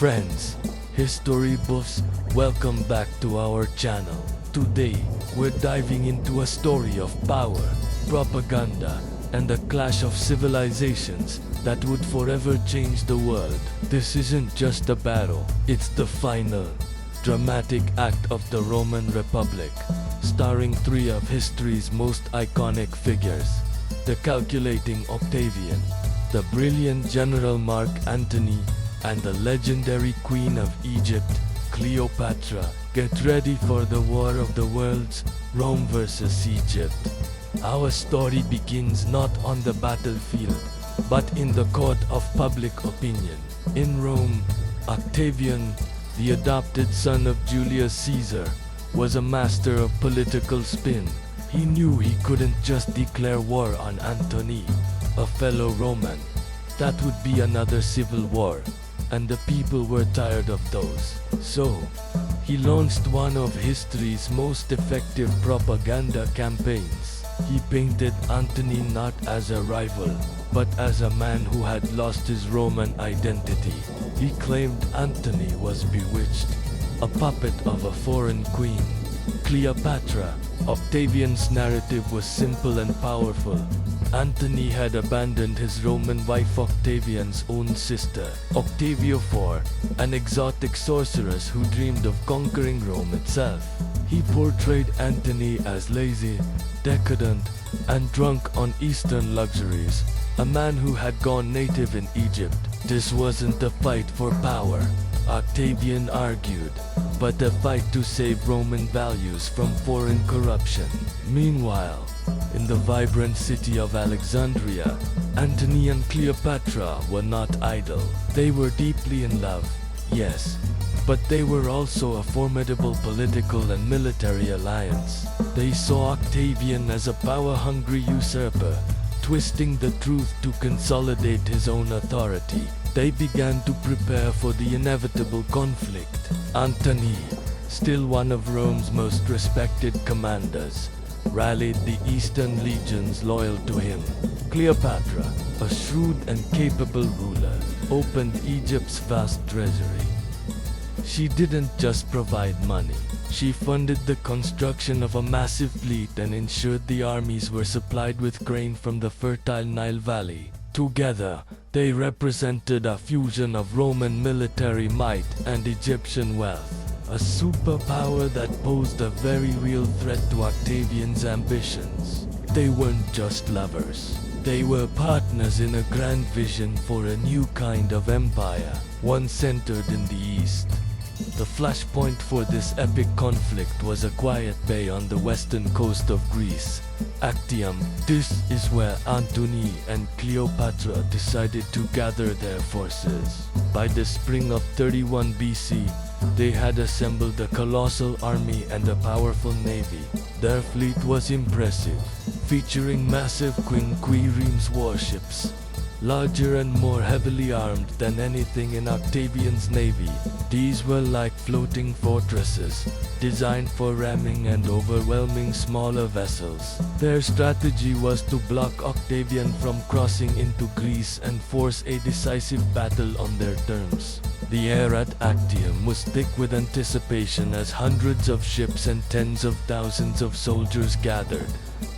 Friends, history buffs, welcome back to our channel. Today, we're diving into a story of power, propaganda, and a clash of civilizations that would forever change the world. This isn't just a battle, it's the final, dramatic act of the Roman Republic, starring three of history's most iconic figures: the calculating Octavian, the brilliant General Mark Antony, and the legendary Queen of Egypt, Cleopatra. Get ready for the War of the Worlds, Rome versus Egypt. Our story begins not on the battlefield, but in the court of public opinion. In Rome, Octavian, the adopted son of Julius Caesar, was a master of political spin. He knew he couldn't just declare war on Antony, a fellow Roman. That would be another civil war, and the people were tired of those. So, he launched one of history's most effective propaganda campaigns. He painted Antony not as a rival, but as a man who had lost his Roman identity. He claimed Antony was bewitched, a puppet of a foreign queen, Cleopatra. Octavian's narrative was simple and powerful. Antony had abandoned his Roman wife Octavian's own sister, Octavia IV, an exotic sorceress who dreamed of conquering Rome itself. He portrayed Antony as lazy, decadent, and drunk on Eastern luxuries, a man who had gone native in Egypt. This wasn't a fight for power, Octavian argued, but a fight to save Roman values from foreign corruption. Meanwhile, in the vibrant city of Alexandria, Antony and Cleopatra were not idle. They were deeply in love, yes, but they were also a formidable political and military alliance. They saw Octavian as a power-hungry usurper, twisting the truth to consolidate his own authority. They began to prepare for the inevitable conflict. Antony, still one of Rome's most respected commanders, rallied the Eastern legions loyal to him. Cleopatra, a shrewd and capable ruler, opened Egypt's vast treasury. She didn't just provide money. She funded the construction of a massive fleet and ensured the armies were supplied with grain from the fertile Nile Valley. Together, they represented a fusion of Roman military might and Egyptian wealth, a superpower that posed a very real threat to Octavian's ambitions. They weren't just lovers. They were partners in a grand vision for a new kind of empire, one centered in the East. The flashpoint for this epic conflict was a quiet bay on the western coast of Greece, Actium. This is where Antony and Cleopatra decided to gather their forces. By the spring of 31 BC, they had assembled a colossal army and a powerful navy. Their fleet was impressive, featuring massive quinqueremes warships, larger and more heavily armed than anything in Octavian's navy. These were like floating fortresses, designed for ramming and overwhelming smaller vessels. Their strategy was to block Octavian from crossing into Greece and force a decisive battle on their terms. The air at Actium was thick with anticipation as hundreds of ships and tens of thousands of soldiers gathered,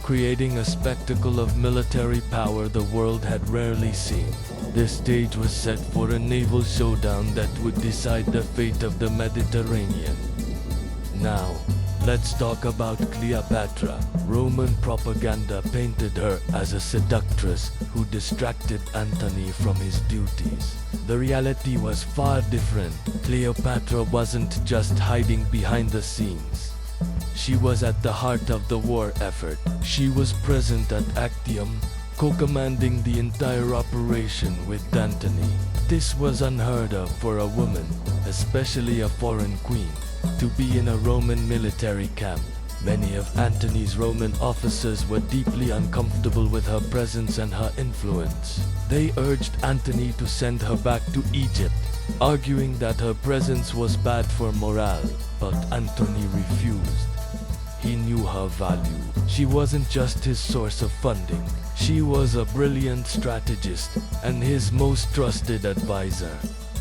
creating a spectacle of military power the world had rarely seen. This stage was set for a naval showdown that would decide the fate of the Mediterranean. Now, let's talk about Cleopatra. Roman propaganda painted her as a seductress who distracted Antony from his duties. The reality was far different. Cleopatra wasn't just hiding behind the scenes. She was at the heart of the war effort. She was present at Actium, co-commanding the entire operation with Antony. This was unheard of for a woman, especially a foreign queen, to be in a Roman military camp. Many of Antony's Roman officers were deeply uncomfortable with her presence and her influence. They urged Antony to send her back to Egypt, arguing that her presence was bad for morale, but Antony refused. He knew her value. She wasn't just his source of funding. She was a brilliant strategist and his most trusted advisor.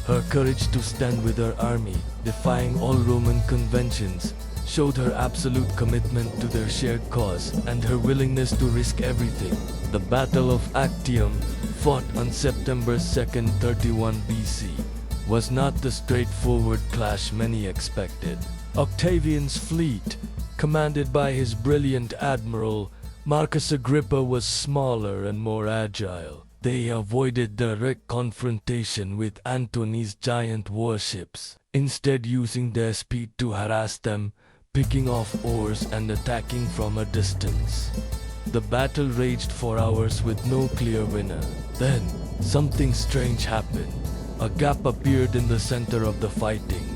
Her courage to stand with her army, defying all Roman conventions, showed her absolute commitment to their shared cause and her willingness to risk everything. The Battle of Actium, fought on September 2nd, 31 BC, was not the straightforward clash many expected. Octavian's fleet, commanded by his brilliant admiral, Marcus Agrippa, was smaller and more agile. They avoided direct confrontation with Antony's giant warships, instead using their speed to harass them, picking off oars and attacking from a distance. The battle raged for hours with no clear winner. Then, something strange happened. A gap appeared in the center of the fighting,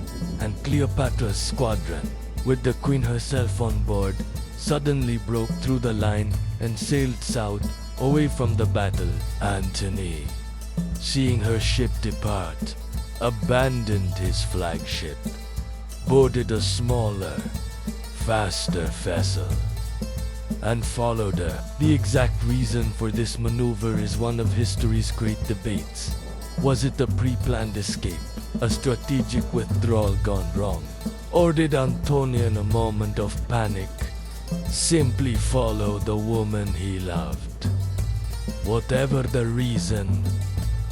and Cleopatra's squadron, with the queen herself on board, suddenly broke through the line and sailed south, away from the battle. Antony, seeing her ship depart, abandoned his flagship, boarded a smaller, faster vessel, and followed her. The exact reason for this maneuver is one of history's great debates. Was it a pre-planned escape, a strategic withdrawal gone wrong? Or did Antony, in a moment of panic, simply follow the woman he loved? Whatever the reason,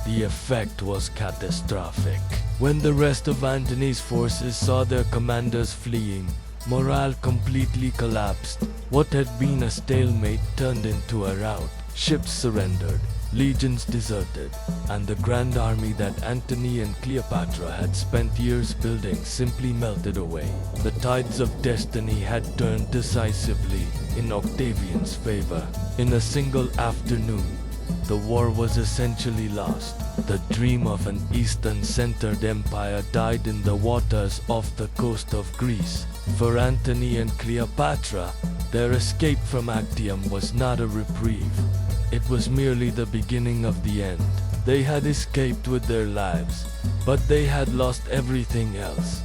the effect was catastrophic. When the rest of Antony's forces saw their commanders fleeing, morale completely collapsed. What had been a stalemate turned into a rout. Ships surrendered, legions deserted, and the grand army that Antony and Cleopatra had spent years building simply melted away. The tides of destiny had turned decisively in Octavian's favor. In a single afternoon, the war was essentially lost. The dream of an Eastern-centered empire died in the waters off the coast of Greece. For Antony and Cleopatra, their escape from Actium was not a reprieve. It was merely the beginning of the end. They had escaped with their lives, but they had lost everything else.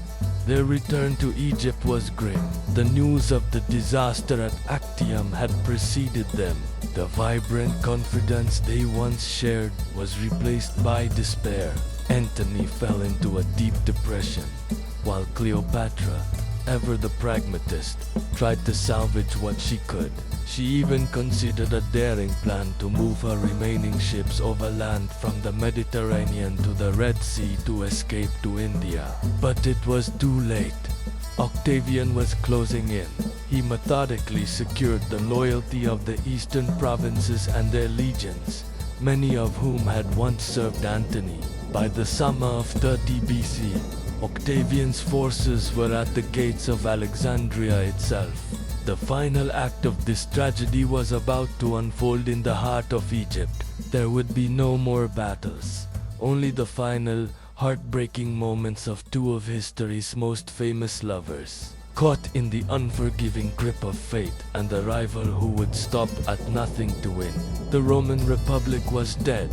Their return to Egypt was grim. The news of the disaster at Actium had preceded them. The vibrant confidence they once shared was replaced by despair. Antony fell into a deep depression, while Cleopatra, ever the pragmatist, tried to salvage what she could. She even considered a daring plan to move her remaining ships overland from the Mediterranean to the Red Sea to escape to India. But it was too late. Octavian was closing in. He methodically secured the loyalty of the eastern provinces and their legions, many of whom had once served Antony. By the summer of 30 BC, Octavian's forces were at the gates of Alexandria itself. The final act of this tragedy was about to unfold in the heart of Egypt. There would be no more battles, only the final, heartbreaking moments of two of history's most famous lovers, caught in the unforgiving grip of fate and the rival who would stop at nothing to win. The Roman Republic was dead,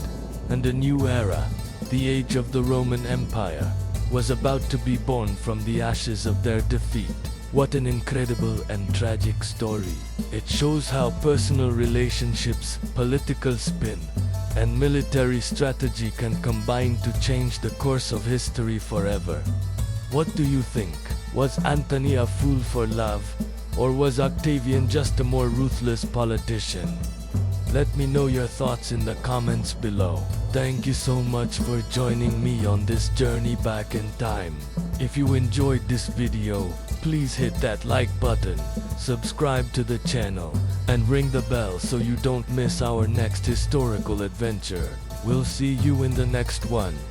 and a new era, the age of the Roman Empire, was about to be born from the ashes of their defeat. What an incredible and tragic story. It shows how personal relationships, political spin, and military strategy can combine to change the course of history forever. What do you think? Was Antony a fool for love, or was Octavian just a more ruthless politician? Let me know your thoughts in the comments below. Thank you so much for joining me on this journey back in time. If you enjoyed this video, please hit that like button, subscribe to the channel, and ring the bell so you don't miss our next historical adventure. We'll see you in the next one.